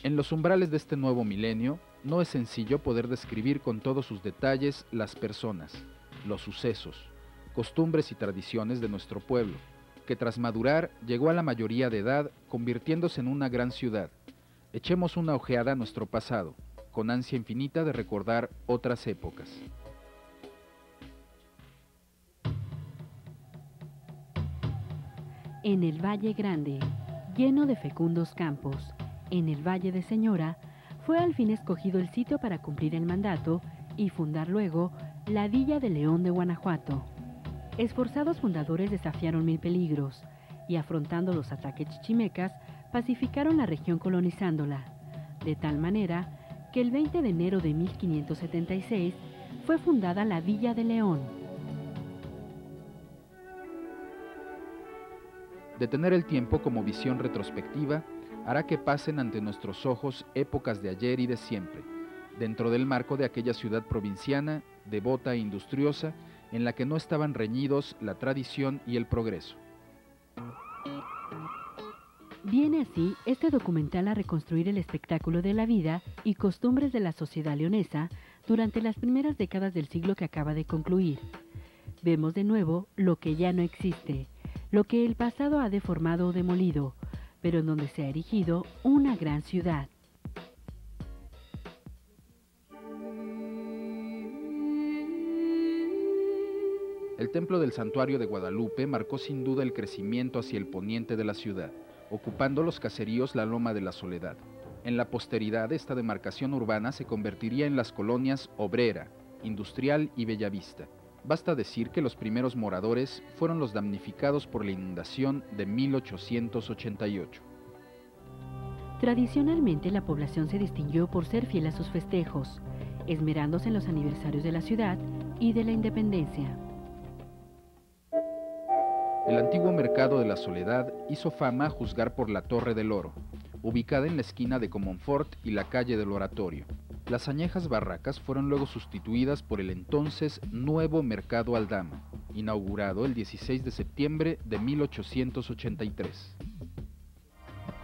En los umbrales de este nuevo milenio, no es sencillo poder describir con todos sus detalles las personas, los sucesos, costumbres y tradiciones de nuestro pueblo, que tras madurar llegó a la mayoría de edad convirtiéndose en una gran ciudad. Echemos una ojeada a nuestro pasado, con ansia infinita de recordar otras épocas. En el Valle Grande, lleno de fecundos campos, en el Valle de Señora, fue al fin escogido el sitio para cumplir el mandato y fundar luego la Villa de León de Guanajuato. Esforzados fundadores desafiaron 1000 peligros y, afrontando los ataques chichimecas, pacificaron la región colonizándola, de tal manera que el 20 de enero de 1576 fue fundada la Villa de León. Detener el tiempo como visión retrospectiva hará que pasen ante nuestros ojos épocas de ayer y de siempre, dentro del marco de aquella ciudad provinciana, devota e industriosa, en la que no estaban reñidos la tradición y el progreso. Viene así este documental a reconstruir el espectáculo de la vida y costumbres de la sociedad leonesa durante las primeras décadas del siglo que acaba de concluir. Vemos de nuevo lo que ya no existe, lo que el pasado ha deformado o demolido, pero en donde se ha erigido una gran ciudad. El templo del Santuario de Guadalupe marcó sin duda el crecimiento hacia el poniente de la ciudad, ocupando los caseríos la Loma de la Soledad. En la posteridad, esta demarcación urbana se convertiría en las colonias Obrera, Industrial y Bellavista. Basta decir que los primeros moradores fueron los damnificados por la inundación de 1888. Tradicionalmente la población se distinguió por ser fiel a sus festejos, esmerándose en los aniversarios de la ciudad y de la independencia. El antiguo mercado de la Soledad hizo fama a juzgar por la Torre del Oro, ubicada en la esquina de Comonfort y la calle del Oratorio. Las añejas barracas fueron luego sustituidas por el entonces Nuevo Mercado Aldama, inaugurado el 16 de septiembre de 1883.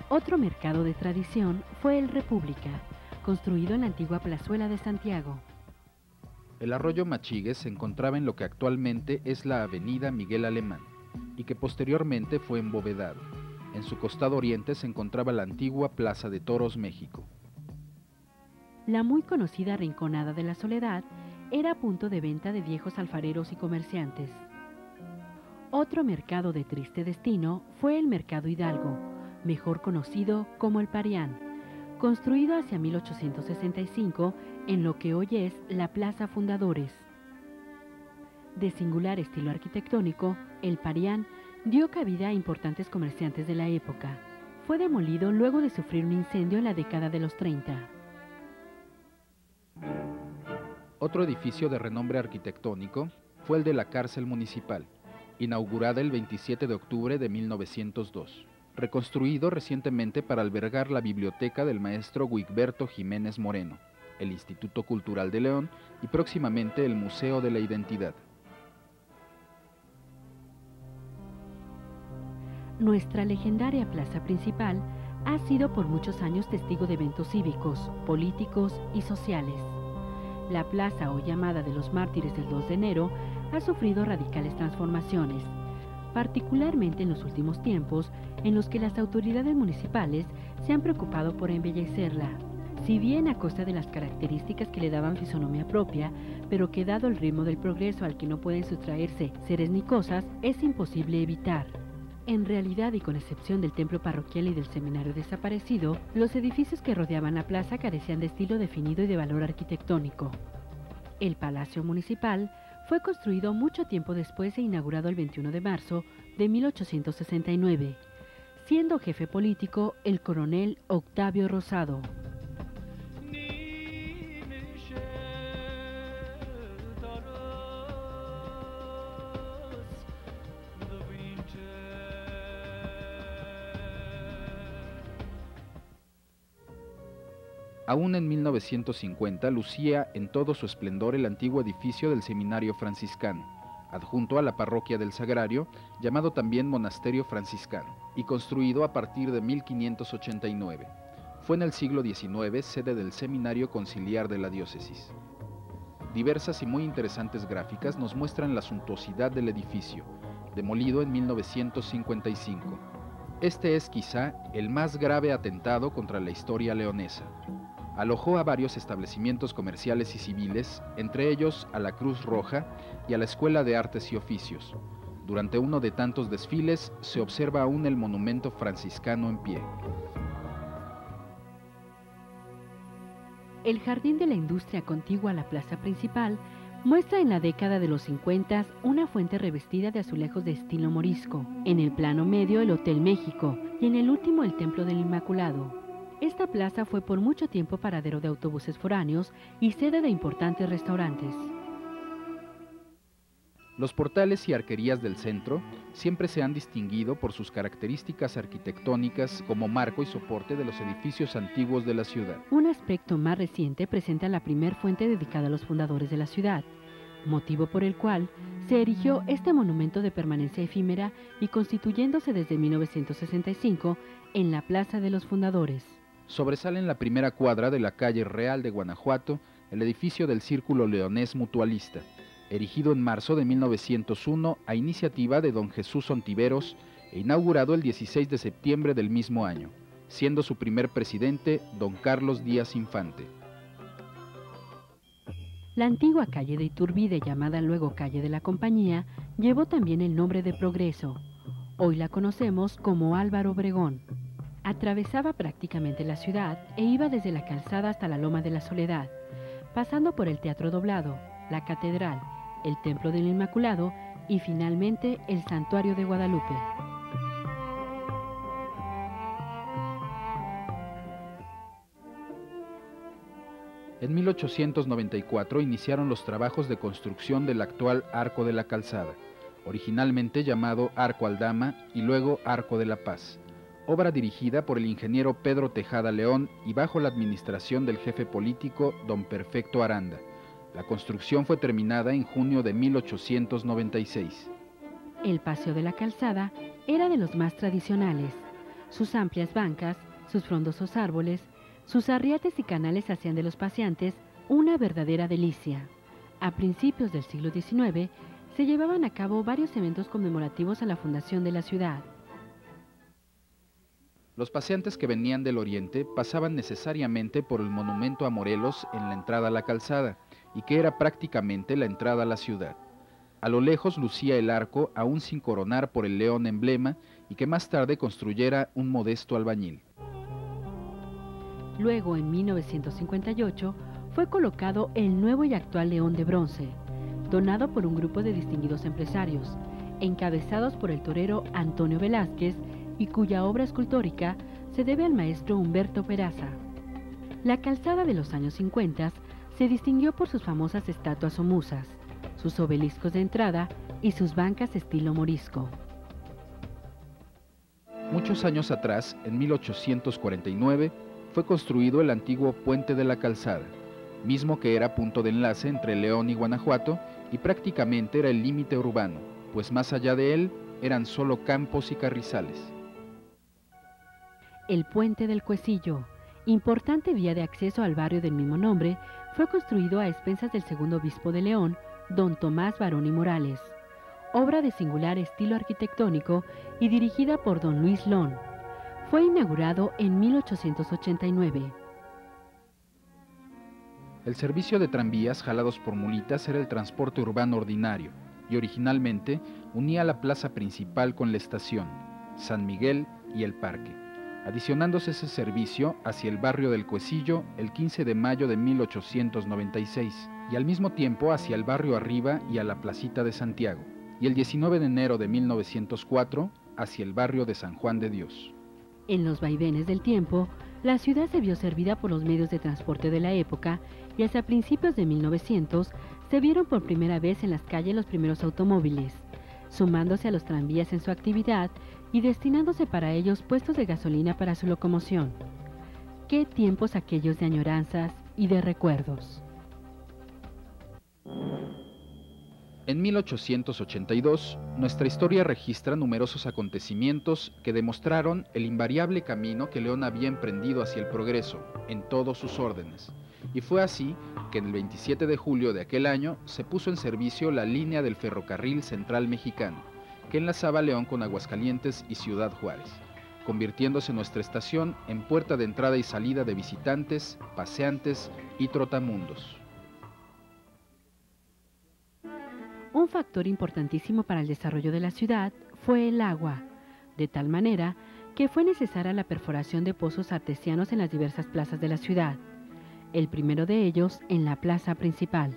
Otro mercado de tradición fue el República, construido en la antigua plazuela de Santiago. El arroyo Machigues se encontraba en lo que actualmente es la avenida Miguel Alemán, y que posteriormente fue embovedado. En su costado oriente se encontraba la antigua Plaza de Toros México. La muy conocida Rinconada de la Soledad era punto de venta de viejos alfareros y comerciantes. Otro mercado de triste destino fue el Mercado Hidalgo, mejor conocido como el Parián, construido hacia 1865 en lo que hoy es la Plaza Fundadores. De singular estilo arquitectónico, el Parián dio cabida a importantes comerciantes de la época. Fue demolido luego de sufrir un incendio en la década de los 30. Otro edificio de renombre arquitectónico fue el de la cárcel municipal, inaugurada el 27 de octubre de 1902, reconstruido recientemente para albergar la biblioteca del maestro Wigberto Jiménez Moreno, el Instituto Cultural de León y próximamente el Museo de la Identidad. Nuestra legendaria plaza principal ha sido por muchos años testigo de eventos cívicos, políticos y sociales. La plaza, hoy llamada de los Mártires del 2 de enero, ha sufrido radicales transformaciones, particularmente en los últimos tiempos, en los que las autoridades municipales se han preocupado por embellecerla, si bien a costa de las características que le daban fisonomía propia, pero que dado el ritmo del progreso al que no pueden sustraerse seres ni cosas, es imposible evitar. En realidad, y con excepción del templo parroquial y del seminario desaparecido, los edificios que rodeaban la plaza carecían de estilo definido y de valor arquitectónico. El Palacio Municipal fue construido mucho tiempo después e inaugurado el 21 de marzo de 1869, siendo jefe político el coronel Octavio Rosado. Aún en 1950 lucía en todo su esplendor el antiguo edificio del Seminario Franciscano, adjunto a la parroquia del Sagrario, llamado también Monasterio Franciscano, y construido a partir de 1589. Fue en el siglo XIX sede del Seminario Conciliar de la diócesis. Diversas y muy interesantes gráficas nos muestran la suntuosidad del edificio, demolido en 1955. Este es quizá el más grave atentado contra la historia leonesa. Alojó a varios establecimientos comerciales y civiles, entre ellos a la Cruz Roja y a la Escuela de Artes y Oficios. Durante uno de tantos desfiles se observa aún el monumento franciscano en pie. El jardín de la industria contigua a la plaza principal muestra en la década de los 50 una fuente revestida de azulejos de estilo morisco, en el plano medio el Hotel México y en el último el Templo del Inmaculado. Esta plaza fue por mucho tiempo paradero de autobuses foráneos y sede de importantes restaurantes. Los portales y arquerías del centro siempre se han distinguido por sus características arquitectónicas como marco y soporte de los edificios antiguos de la ciudad. Un aspecto más reciente presenta la primer fuente dedicada a los fundadores de la ciudad, motivo por el cual se erigió este monumento de permanencia efímera y constituyéndose desde 1965 en la Plaza de los Fundadores. Sobresale en la primera cuadra de la calle Real de Guanajuato el edificio del Círculo Leonés Mutualista, erigido en marzo de 1901 a iniciativa de don Jesús Ontiveros e inaugurado el 16 de septiembre del mismo año, siendo su primer presidente don Carlos Díaz Infante. La antigua calle de Iturbide, llamada luego calle de la Compañía, llevó también el nombre de Progreso. Hoy la conocemos como Álvaro Obregón. Atravesaba prácticamente la ciudad e iba desde la calzada hasta la Loma de la Soledad, pasando por el Teatro Doblado, la Catedral, el Templo del Inmaculado y finalmente el Santuario de Guadalupe. En 1894 iniciaron los trabajos de construcción del actual Arco de la Calzada, originalmente llamado Arco Aldama y luego Arco de la Paz, obra dirigida por el ingeniero Pedro Tejada León y bajo la administración del jefe político don Perfecto Aranda. La construcción fue terminada en junio de 1896. El Paseo de la Calzada era de los más tradicionales. Sus amplias bancas, sus frondosos árboles, sus arriates y canales hacían de los paseantes una verdadera delicia. A principios del siglo XIX se llevaban a cabo varios eventos conmemorativos a la fundación de la ciudad. Los paseantes que venían del oriente pasaban necesariamente por el monumento a Morelos en la entrada a la calzada, y que era prácticamente la entrada a la ciudad. A lo lejos lucía el arco, aún sin coronar por el león emblema, y que más tarde construyera un modesto albañil. Luego, en 1958, fue colocado el nuevo y actual león de bronce, donado por un grupo de distinguidos empresarios, encabezados por el torero Antonio Velázquez, y cuya obra escultórica se debe al maestro Humberto Peraza. La calzada de los años 50 se distinguió por sus famosas estatuas o musas, sus obeliscos de entrada y sus bancas estilo morisco. Muchos años atrás, en 1849, fue construido el antiguo Puente de la Calzada, mismo que era punto de enlace entre León y Guanajuato y prácticamente era el límite urbano, pues más allá de él eran solo campos y carrizales. El Puente del Cuecillo, importante vía de acceso al barrio del mismo nombre, fue construido a expensas del segundo obispo de León, don Tomás Barón y Morales, obra de singular estilo arquitectónico y dirigida por don Luis Lón. Fue inaugurado en 1889. El servicio de tranvías jalados por mulitas era el transporte urbano ordinario y originalmente unía la plaza principal con la estación, San Miguel y el Parque, adicionándose ese servicio hacia el barrio del Cuecillo el 15 de mayo de 1896 y al mismo tiempo hacia el barrio Arriba y a la Placita de Santiago, y el 19 de enero de 1904 hacia el barrio de San Juan de Dios. En los vaivenes del tiempo, la ciudad se vio servida por los medios de transporte de la época y hacia principios de 1900 se vieron por primera vez en las calles los primeros automóviles, sumándose a los tranvías en su actividad y destinándose para ellos puestos de gasolina para su locomoción. ¡Qué tiempos aquellos de añoranzas y de recuerdos! En 1882, nuestra historia registra numerosos acontecimientos que demostraron el invariable camino que León había emprendido hacia el progreso, en todos sus órdenes. Y fue así que el 27 de julio de aquel año se puso en servicio la línea del Ferrocarril Central Mexicano, que enlazaba León con Aguascalientes y Ciudad Juárez, convirtiéndose nuestra estación en puerta de entrada y salida de visitantes, paseantes y trotamundos. Un factor importantísimo para el desarrollo de la ciudad fue el agua, de tal manera que fue necesaria la perforación de pozos artesianos en las diversas plazas de la ciudad, el primero de ellos en la plaza principal,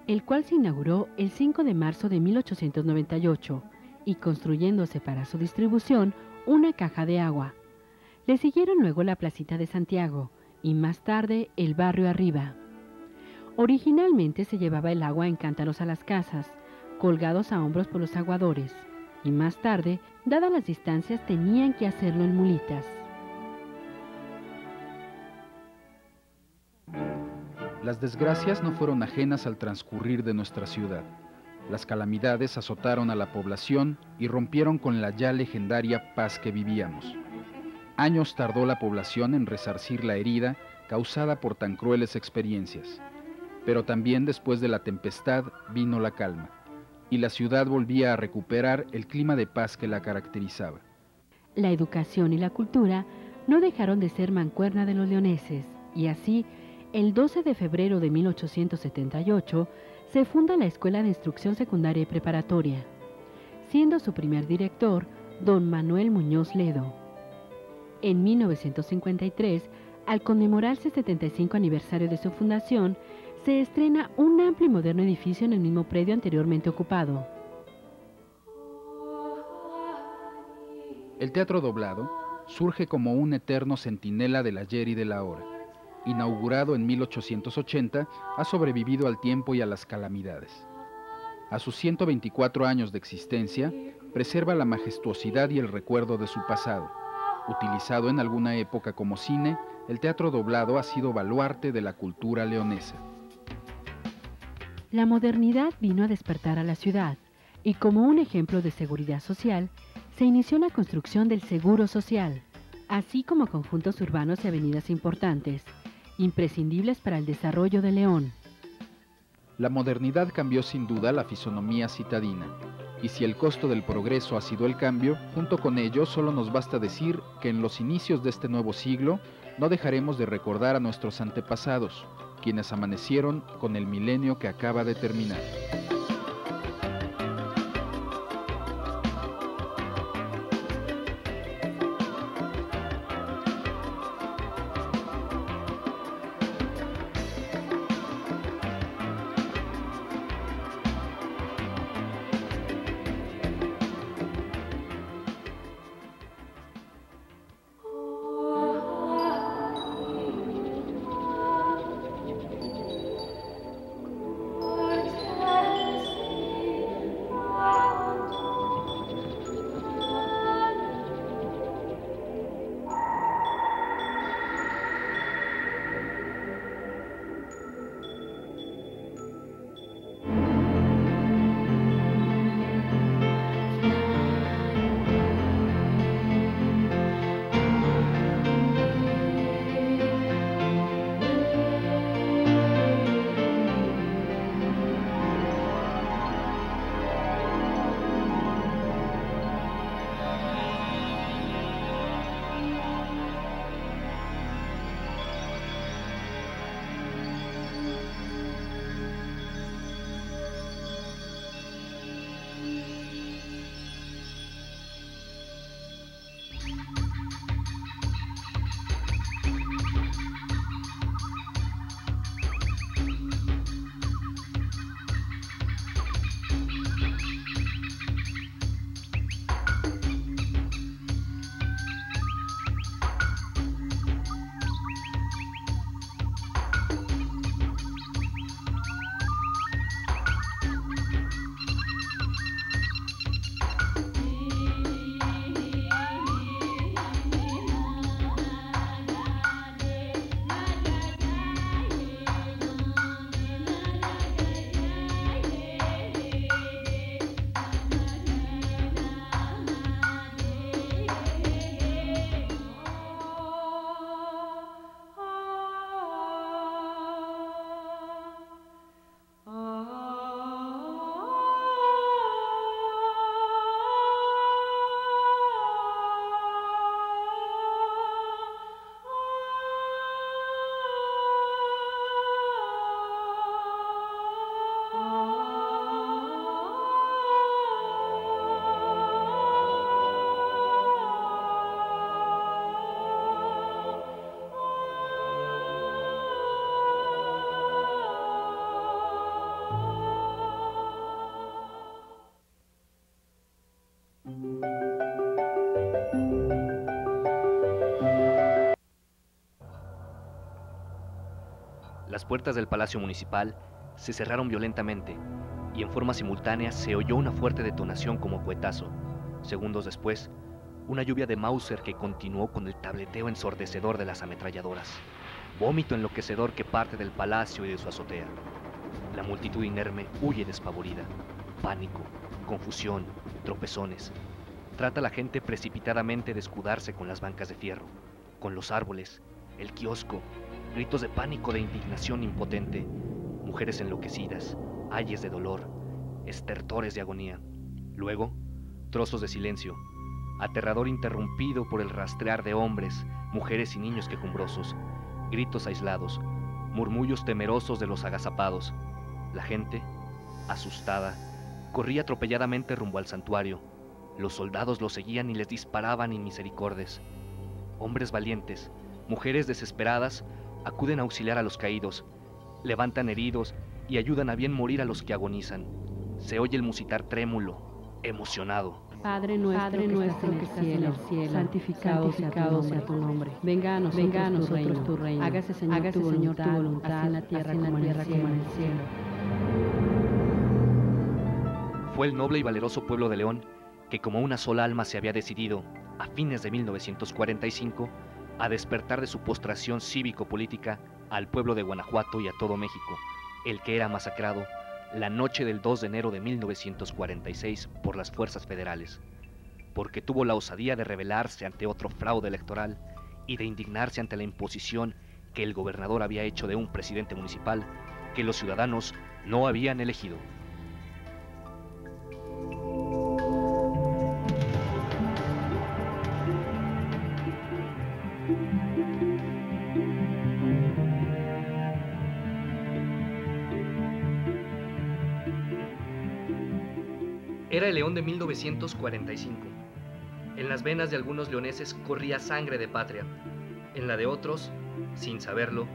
el cual se inauguró el 5 de marzo de 1898 y construyéndose para su distribución una caja de agua. Le siguieron luego la placita de Santiago y más tarde el barrio arriba. Originalmente se llevaba el agua en cántaros a las casas, colgados a hombros por los aguadores, y más tarde, dadas las distancias, tenían que hacerlo en mulitas. Las desgracias no fueron ajenas al transcurrir de nuestra ciudad. Las calamidades azotaron a la población y rompieron con la ya legendaria paz que vivíamos. Años tardó la población en resarcir la herida causada por tan crueles experiencias. Pero también después de la tempestad vino la calma, y la ciudad volvía a recuperar el clima de paz que la caracterizaba. La educación y la cultura no dejaron de ser mancuerna de los leoneses, y así, el 12 de febrero de 1878, se funda la Escuela de Instrucción Secundaria y Preparatoria, siendo su primer director don Manuel Muñoz Ledo. En 1953, al conmemorarse el 75 aniversario de su fundación, se estrena un amplio y moderno edificio en el mismo predio anteriormente ocupado. El teatro doblado surge como un eterno centinela del ayer y del ahora. Inaugurado en 1880, ha sobrevivido al tiempo y a las calamidades. A sus 124 años de existencia, preserva la majestuosidad y el recuerdo de su pasado. Utilizado en alguna época como cine, el teatro doblado ha sido baluarte de la cultura leonesa. La modernidad vino a despertar a la ciudad, y como un ejemplo de seguridad social, se inició la construcción del Seguro Social, así como conjuntos urbanos y avenidas importantes, imprescindibles para el desarrollo de León. La modernidad cambió sin duda la fisonomía citadina, y si el costo del progreso ha sido el cambio, junto con ello solo nos basta decir que en los inicios de este nuevo siglo no dejaremos de recordar a nuestros antepasados, quienes amanecieron con el milenio que acaba de terminar. Las puertas del Palacio Municipal se cerraron violentamente y en forma simultánea se oyó una fuerte detonación como cohetazo. Segundos después, una lluvia de Mauser que continuó con el tableteo ensordecedor de las ametralladoras. Vómito enloquecedor que parte del palacio y de su azotea. La multitud inerme huye despavorida. Pánico, confusión, tropezones. Trata la gente precipitadamente de escudarse con las bancas de fierro, con los árboles, el kiosco, gritos de pánico, de indignación impotente, mujeres enloquecidas, ayes de dolor, estertores de agonía. Luego, trozos de silencio, aterrador interrumpido por el rastrear de hombres, mujeres y niños quejumbrosos, gritos aislados, murmullos temerosos de los agazapados. La gente, asustada, corría atropelladamente rumbo al santuario. Los soldados los seguían y les disparaban inmisericordes. Hombres valientes, mujeres desesperadas, acuden a auxiliar a los caídos, levantan heridos y ayudan a bien morir a los que agonizan. Se oye el musitar trémulo, emocionado. Padre nuestro que estás en el cielo, santificado sea tu nombre. Venga a nosotros tu reino. Hágase, Señor, tu voluntad, así en la tierra como en el cielo. Fue el noble y valeroso pueblo de León que como una sola alma se había decidido, a fines de 1945, a despertar de su postración cívico-política al pueblo de Guanajuato y a todo México, el que era masacrado la noche del 2 de enero de 1946 por las fuerzas federales, porque tuvo la osadía de rebelarse ante otro fraude electoral y de indignarse ante la imposición que el gobernador había hecho de un presidente municipal que los ciudadanos no habían elegido. Era el León de 1945. En las venas de algunos leoneses corría sangre de patria, en la de otros, sin saberlo,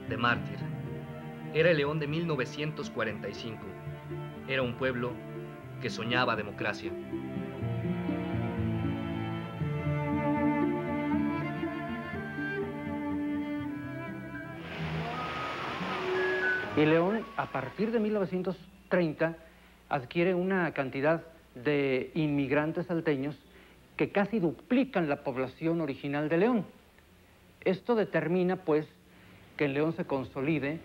de mártir. Era el León de 1945. Era un pueblo que soñaba democracia. Y León, a partir de 1930, adquiere una cantidad de inmigrantes salteños que casi duplican la población original de León. Esto determina, pues, que en León se consolide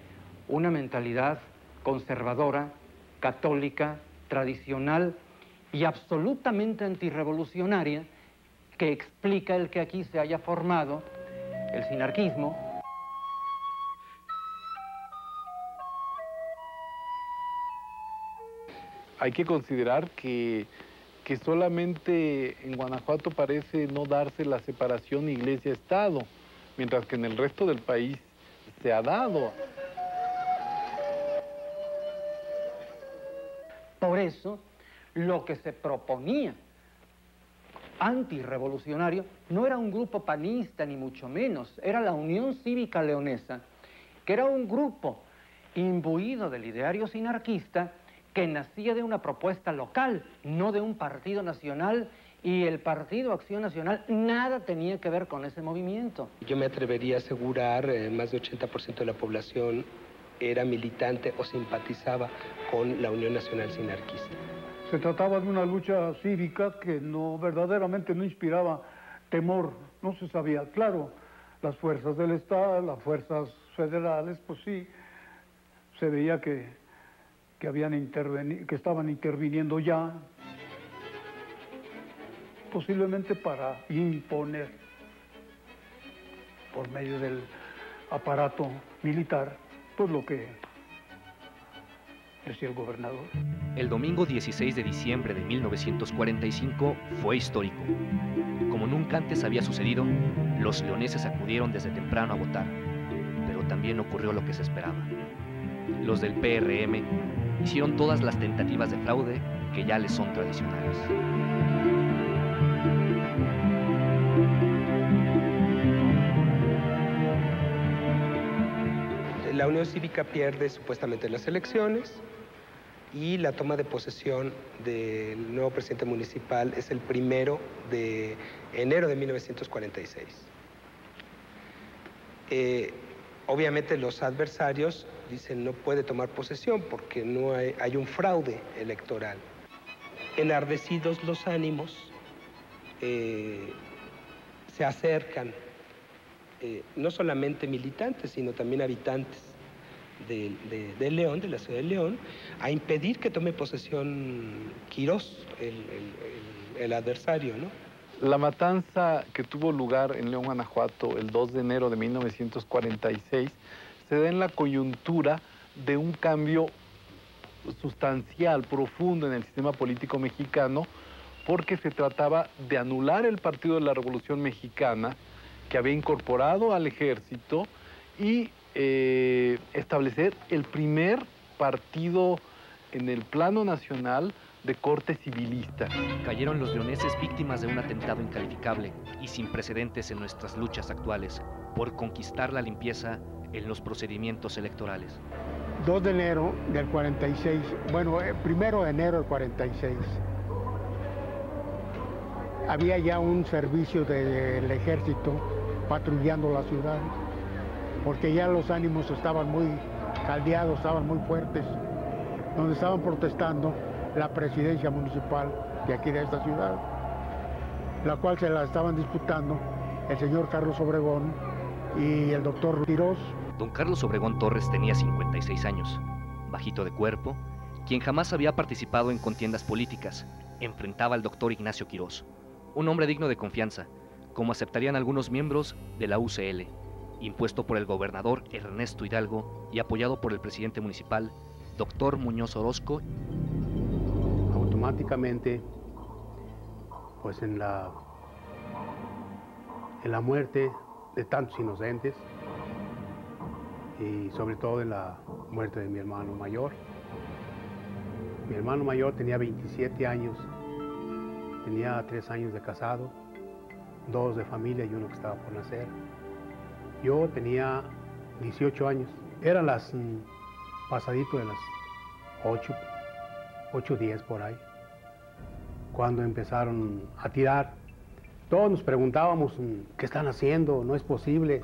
una mentalidad conservadora, católica, tradicional y absolutamente antirrevolucionaria que explica el que aquí se haya formado el sinarquismo. Hay que considerar que solamente en Guanajuato parece no darse la separación iglesia-estado, mientras que en el resto del país se ha dado. Por eso, lo que se proponía antirrevolucionario no era un grupo panista, ni mucho menos, era la Unión Cívica Leonesa, que era un grupo imbuido del ideario sinarquista que nacía de una propuesta local, no de un partido nacional, y el Partido Acción Nacional nada tenía que ver con ese movimiento. Yo me atrevería a asegurar, más de 80% de la población era militante o simpatizaba con la Unión Nacional Sinarquista. Se trataba de una lucha cívica que verdaderamente no inspiraba temor, no se sabía. Claro, las fuerzas del Estado, las fuerzas federales, pues sí, se veía que estaban interviniendo ya, posiblemente para imponer por medio del aparato militar, pues lo que decía el gobernador. El domingo 16 de diciembre de 1945 fue histórico. Como nunca antes había sucedido, los leoneses acudieron desde temprano a votar, pero también ocurrió lo que se esperaba. Los del PRM hicieron todas las tentativas de fraude que ya les son tradicionales. La Unión Cívica pierde supuestamente las elecciones y la toma de posesión del nuevo presidente municipal es el 1 de enero de 1946. Obviamente los adversarios dicen no puede tomar posesión porque no hay un fraude electoral. Enardecidos los ánimos, se acercan no solamente militantes, sino también habitantes de León, de la ciudad de León, a impedir que tome posesión Quirós, el adversario, ¿no? La matanza que tuvo lugar en León, Guanajuato, el 2 de enero de 1946, se da en la coyuntura de un cambio sustancial, profundo en el sistema político mexicano, porque se trataba de anular el Partido de la Revolución Mexicana, que había incorporado al ejército, y establecer el primer partido en el plano nacional de corte civilista. Cayeron los leoneses víctimas de un atentado incalificable y sin precedentes en nuestras luchas actuales por conquistar la limpieza en los procedimientos electorales. 2 de enero del 46, bueno, 1 de enero del 46, había ya un servicio del ejército patrullando la ciudad, porque ya los ánimos estaban muy caldeados, estaban muy fuertes, donde estaban protestando la presidencia municipal de aquí de esta ciudad, la cual se la estaban disputando el señor Carlos Obregón y el doctor Quirós. Don Carlos Obregón Torres tenía 56 años, bajito de cuerpo, quien jamás había participado en contiendas políticas. Enfrentaba al doctor Ignacio Quirós, un hombre digno de confianza, como aceptarían algunos miembros de la UCL, impuesto por el gobernador Ernesto Hidalgo y apoyado por el presidente municipal, doctor Muñoz Orozco. Automáticamente, pues en la muerte de tantos inocentes, y sobre todo en la muerte de mi hermano mayor. Mi hermano mayor tenía 27 años, tenía 3 años de casado, 2 de familia y 1 que estaba por nacer. Yo tenía 18 años, eran las pasadito de las 8:10 por ahí, cuando empezaron a tirar. Todos nos preguntábamos, ¿qué están haciendo? No es posible.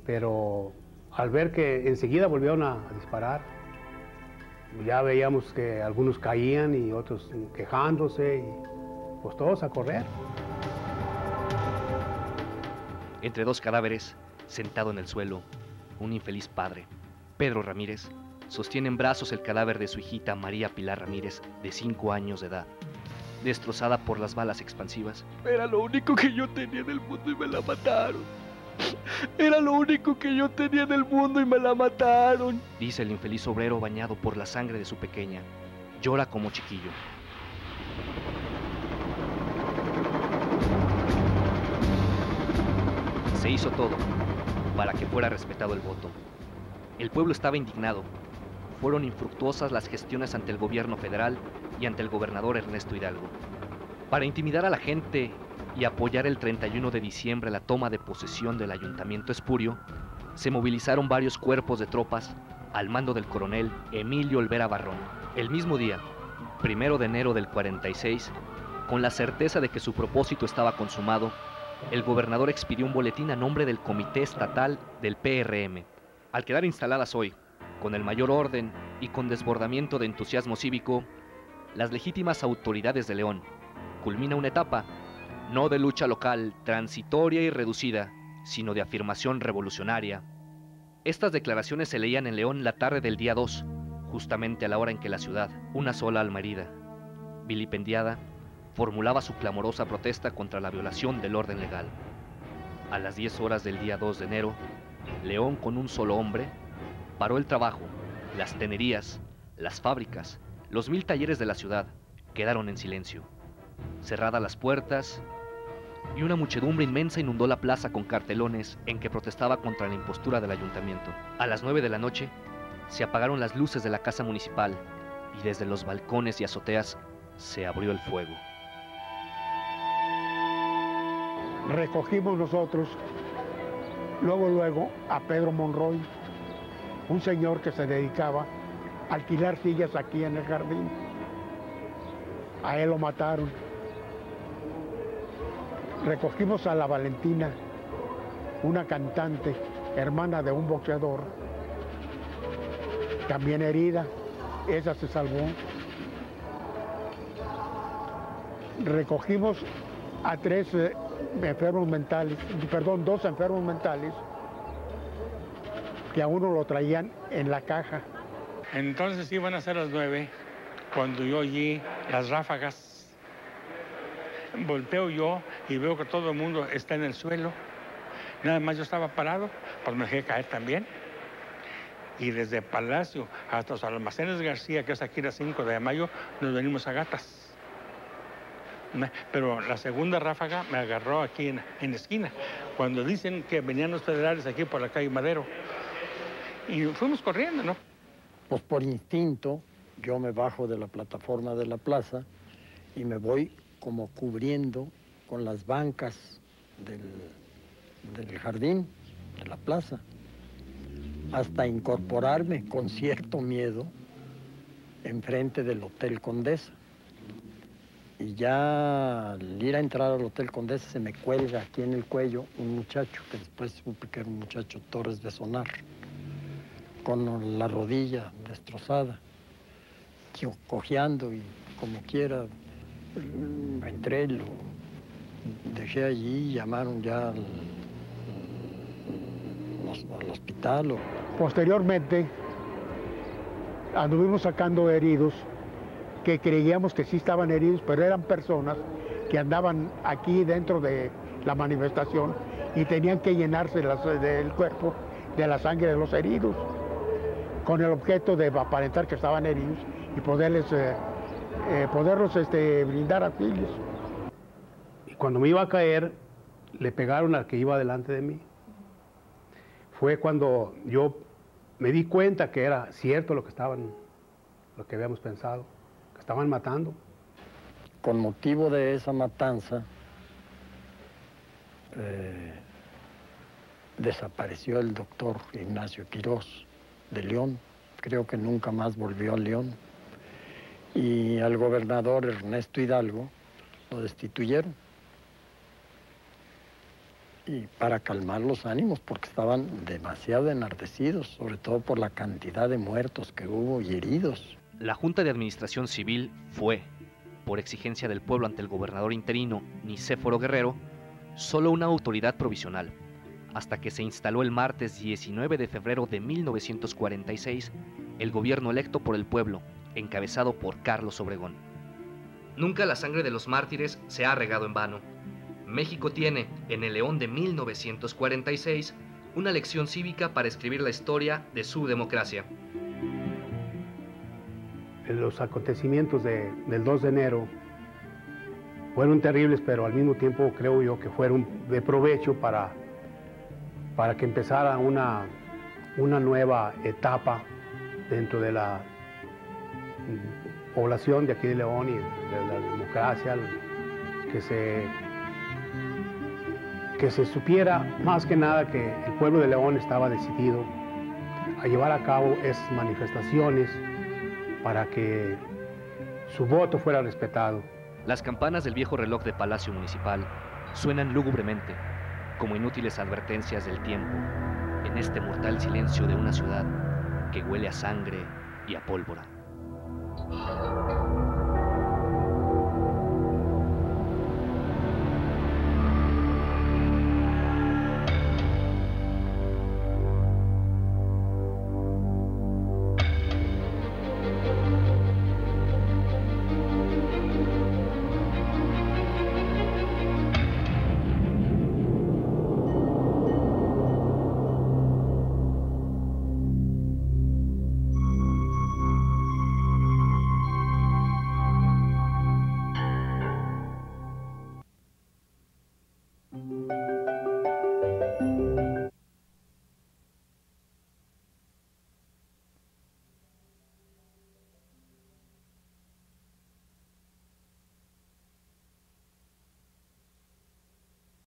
Pero al ver que enseguida volvieron a disparar, ya veíamos que algunos caían y otros quejándose, y pues todos a correr. Entre 2 cadáveres, sentado en el suelo, un infeliz padre, Pedro Ramírez, sostiene en brazos el cadáver de su hijita María Pilar Ramírez, de 5 años de edad, destrozada por las balas expansivas. Era lo único que yo tenía en el mundo y me la mataron. Era lo único que yo tenía en el mundo y me la mataron, dice el infeliz obrero bañado por la sangre de su pequeña. Llora como chiquillo. Se hizo todo para que fuera respetado el voto. El pueblo estaba indignado. Fueron infructuosas las gestiones ante el gobierno federal y ante el gobernador Ernesto Hidalgo. Para intimidar a la gente y apoyar el 31 de diciembre la toma de posesión del Ayuntamiento Espurio, se movilizaron varios cuerpos de tropas al mando del coronel Emilio Olvera Barrón. El mismo día, 1 de enero del 46, con la certeza de que su propósito estaba consumado, el gobernador expidió un boletín a nombre del Comité Estatal del PRM. Al quedar instaladas hoy, con el mayor orden y con desbordamiento de entusiasmo cívico, las legítimas autoridades de León, culmina una etapa no de lucha local, transitoria y reducida, sino de afirmación revolucionaria. Estas declaraciones se leían en León la tarde del día 2, justamente a la hora en que la ciudad, una sola alma herida, vilipendiada, formulaba su clamorosa protesta contra la violación del orden legal. A las 10 horas del día 2 de enero, León, con un solo hombre, paró el trabajo. Las tenerías, las fábricas, los 1000 talleres de la ciudad quedaron en silencio. Cerradas las puertas, y una muchedumbre inmensa inundó la plaza con cartelones en que protestaba contra la impostura del ayuntamiento. A las 9 de la noche se apagaron las luces de la casa municipal y desde los balcones y azoteas se abrió el fuego. Recogimos nosotros, luego a Pedro Monroy, un señor que se dedicaba a alquilar sillas aquí en el jardín. A él lo mataron. Recogimos a la Valentina, una cantante hermana de un boxeador, también herida, esa se salvó. Recogimos a 3 enfermos mentales, perdón, 2 enfermos mentales, que a uno lo traían en la caja. Entonces iban a ser las 9, cuando yo oí las ráfagas. Volteo yo y veo que todo el mundo está en el suelo. Nada más yo estaba parado, pues me dejé caer también. Y desde Palacio hasta los Almacenes García, que es aquí la 5 de mayo, nos venimos a gatas. Pero la segunda ráfaga me agarró aquí en la esquina, cuando dicen que venían los federales aquí por la calle Madero. Y fuimos corriendo, ¿no? Pues por instinto, yo me bajo de la plataforma de la plaza y me voy como cubriendo con las bancas del jardín, de la plaza, hasta incorporarme con cierto miedo enfrente del Hotel Condesa. Y ya al ir a entrar al Hotel Condesa se me cuelga aquí en el cuello un muchacho, que después supe que era un muchacho Torres de Sonar, con la rodilla destrozada, cojeando y como quiera. Entré, lo dejé allí, llamaron ya al hospital. Posteriormente, anduvimos sacando heridos que creíamos que sí estaban heridos, pero eran personas que andaban aquí dentro de la manifestación y tenían que llenarse del cuerpo de la sangre de los heridos, con el objeto de aparentar que estaban heridos y poderlos brindar auxilios. Y cuando me iba a caer, le pegaron al que iba delante de mí. Fue cuando yo me di cuenta que era cierto lo que habíamos pensado, que estaban matando. Con motivo de esa matanza, desapareció el doctor Ignacio Quirós de León. Creo que nunca más volvió a León. Y al gobernador Ernesto Hidalgo lo destituyeron. Y para calmar los ánimos, porque estaban demasiado enardecidos, sobre todo por la cantidad de muertos que hubo y heridos. La Junta de Administración Civil fue, por exigencia del pueblo ante el gobernador interino Nicéforo Guerrero, solo una autoridad provisional, hasta que se instaló el martes 19 de febrero de 1946 el gobierno electo por el pueblo, encabezado por Carlos Obregón. Nunca la sangre de los mártires se ha regado en vano. México tiene, en el León de 1946, una lección cívica para escribir la historia de su democracia. Los acontecimientos del 2 de enero fueron terribles, pero al mismo tiempo creo yo que fueron de provecho para que empezara una nueva etapa dentro de la población de aquí de León y de la democracia, que se supiera más que nada que el pueblo de León estaba decidido a llevar a cabo esas manifestaciones para que su voto fuera respetado. Las campanas del viejo reloj de Palacio Municipal suenan lúgubremente, como inútiles advertencias del tiempo, en este mortal silencio de una ciudad que huele a sangre y a pólvora.